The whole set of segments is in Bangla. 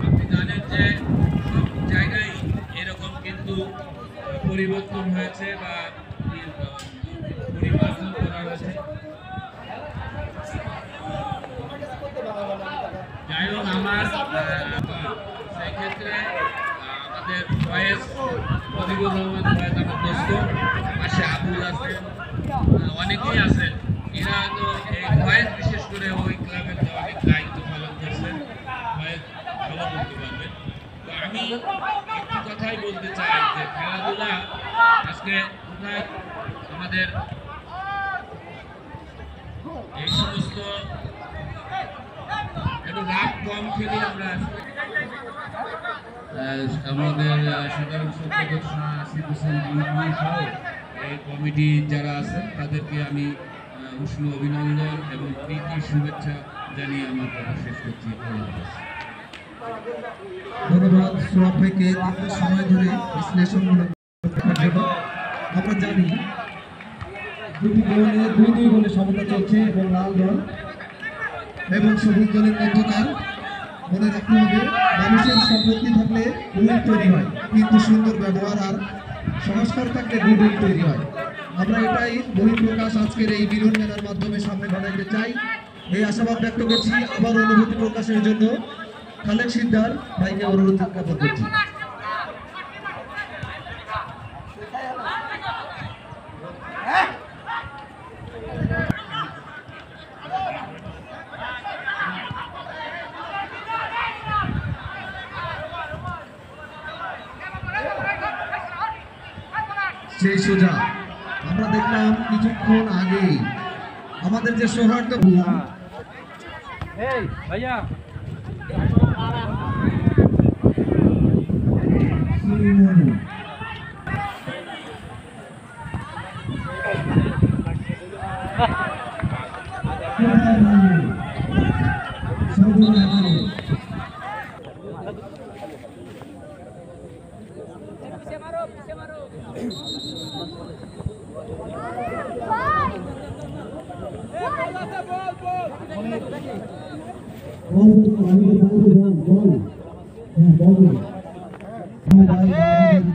আপনি জানেন যে সব জায়গায় এরকম কিন্তু পরিবর্তন হয়েছে বা পরিবর্তন করা হয়েছে। যাই হোক, আমার সেক্ষেত্রে আমাদের ফয়েজ মজিবুর রহমান ফয়েজ আমার দোস্ত, পাশে আবুল আছে, অনেকেই আছেন। এরা তো এই ফয়েজ বিশেষ করে ওই ক্লাবের অনেক দায়িত্ব পালন করছেন। ফয়েজ ভালো বলতে পারবেন। তো আমি একটু কথাই বলতে চাই যে খেলাধুলা আজকে কোথায় আমাদের এই সমস্ত একটু রাগ কম খেলি আমরা। আমাদের সাধারণ সম্পাদক আসিফ হোসেন সহ এই কমিটি যারা আছেন তাদেরকে আমি উষ্ণ অভিনন্দন এবং প্রীতি শুভেচ্ছা জানিয়ে আমার কথা শেষ করছি। ধন্যবাদ সোহাগ ভাইকে দীর্ঘ সময় ধরে বিশ্লেষণমূলক দেখার জন্য। আমরা জানি দুই গোলে সমতা চলছে এবং লাল দল এবং সবুজ দলের মধ্যকার মনে রাখতে হবে মানুষের সম্পত্তি থাকলে গুণ তৈরি হয়, কিন্তু সুন্দর ব্যবহার আর সংস্কার থাকলে গুণ তৈরি হয়। আমরা এটাই বহিঃপ্রকাশ আজকের এই মিলন মেলার মাধ্যমে সামনে বানাইতে চাই। এই আশাবাদ ব্যক্ত করছি। আবার অনুভূতি প্রকাশের জন্য খালেক সিকদার ভাইকে অনুরোধ জ্ঞাপন করছি। সেই সোজা আমরা দেখলাম কিছুক্ষণ আগে আমাদের যে সৌহার্দ্য ভাইয়া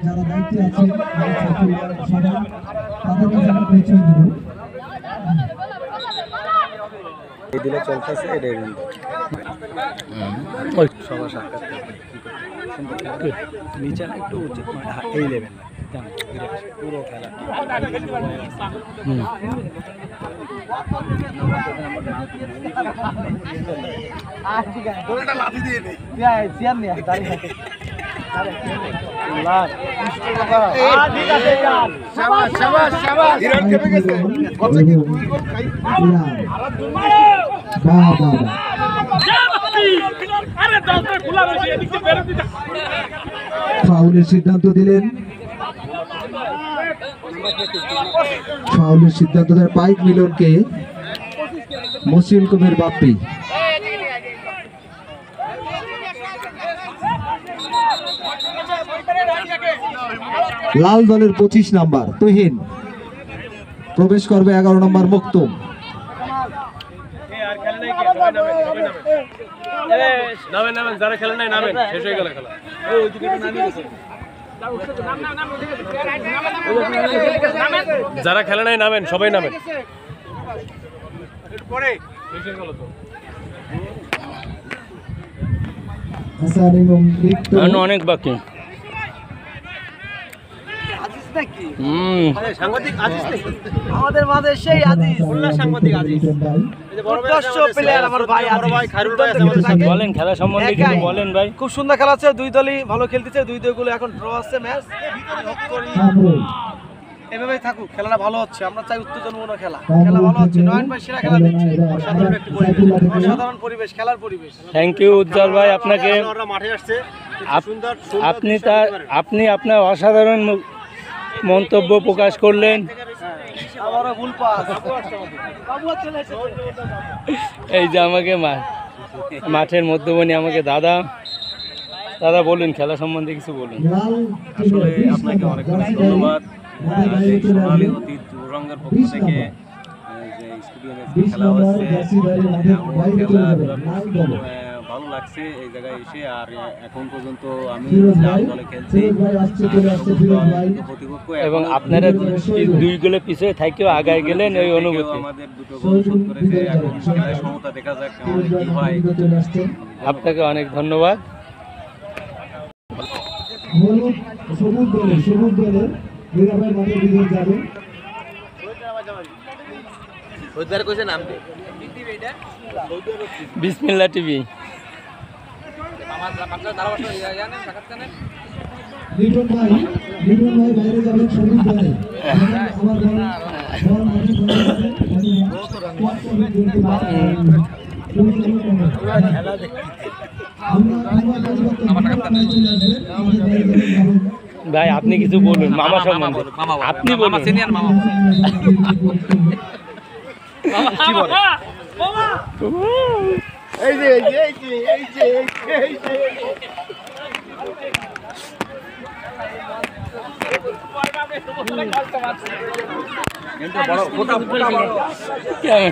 যারা দায়িত্বে আছে তাদের কাছে আমরা পৌঁছে দেব। এই দিলে চলতেছে এটাই সবার সাক্ষাৎ নিচে না একটু উচিত এই লেভেল পুরো খেলা লাঠি দিয়ে ফাউলের সিদ্ধান্ত দিলেন। ফাউলের সিদ্ধান্ত দেন পাইক মিলনকে মসিউল কবির বাপ্পি। লাল দলের 25 নাম্বার তুহিন প্রবেশ করবে 11 নম্বর মুক্তম। যারা খেলে নাই নামেন, শেষ হয়ে গেল খেলা। যারা খেলে নাই নামেন, সবাই নামেন। অনেক বাকি আমাদের মাঝে সেই আজিজ সাংবাদিক আজিজ বলেন খেলা সম্বন্ধে কিছু বলেন ভাই। খুব সুন্দর খেলা আছে, দুই দলই ভালো খেলতেছে, দুই দলগুলো এখন ড্র আছে ম্যাচ। এভাবেই থাকুক, খেলাটা ভালো হচ্ছে, আমরা চাই উত্তেজনাপূর্ণ খেলা, খেলা ভালো হচ্ছে। নয়ন ভাই সেরা খেলা দিচ্ছে, অসাধারণ একটি পরিবেশ, অসাধারণ পরিবেশ, খেলার পরিবেশ। থ্যাংক ইউ উজ্জ্বল ভাই, আপনাকে মাঠে আসছে আপনি আপনার অসাধারণ মন্তব্য প্রকাশ করলেন। এই যে আমাকে মাঠের মধ্যমণি আমাকে দাদা বলুন খেলা সম্বন্ধে কিছু বলুন। আসলে আপনাকে অনেক অনেক ধন্যবাদ। সোনালী অতীত যুবরঙ্গের পক্ষ থেকে যে স্টেডিয়ামে খেলা হচ্ছে, খেলাধুলা ভালো ভালো লাগছে এই জায়গায় এসে। আর এখন পর্যন্ত আমি ফিরোজ লাল ভাই, দলে খেলছি ফিরোজ ভাই আসছে, চলে আসছে সবুজ ফিরোজ দল ভাই। দুটো প্রতিপক্ষ এবং এখনো আপনারা দুই গোলে পিছিয়ে থাকেও আগায় গেলেন ওই থেকেও অনুভূতি। আমাদের দুটো গোল শোধ করেছে। এখন খেলায় সমতা দেখা যাক কেমন ফিরোজ ভাই কি হয়। মাঠে চলে আসছে। আপনাকে অনেক ধন্যবাদ। হলুদ সবুজ দলে মীরা ভাই মাঠের ভিতরে যাবে। বিসমিল্লাহ টিভি। লিটন ভাই বাইরে যাবেন সবুজ দলে। আমার বল মাঠে চলে আসছে। ভাই আপনি কিছু বলুন মামা সম্বন্ধে। আপনি বলুন। কেমন?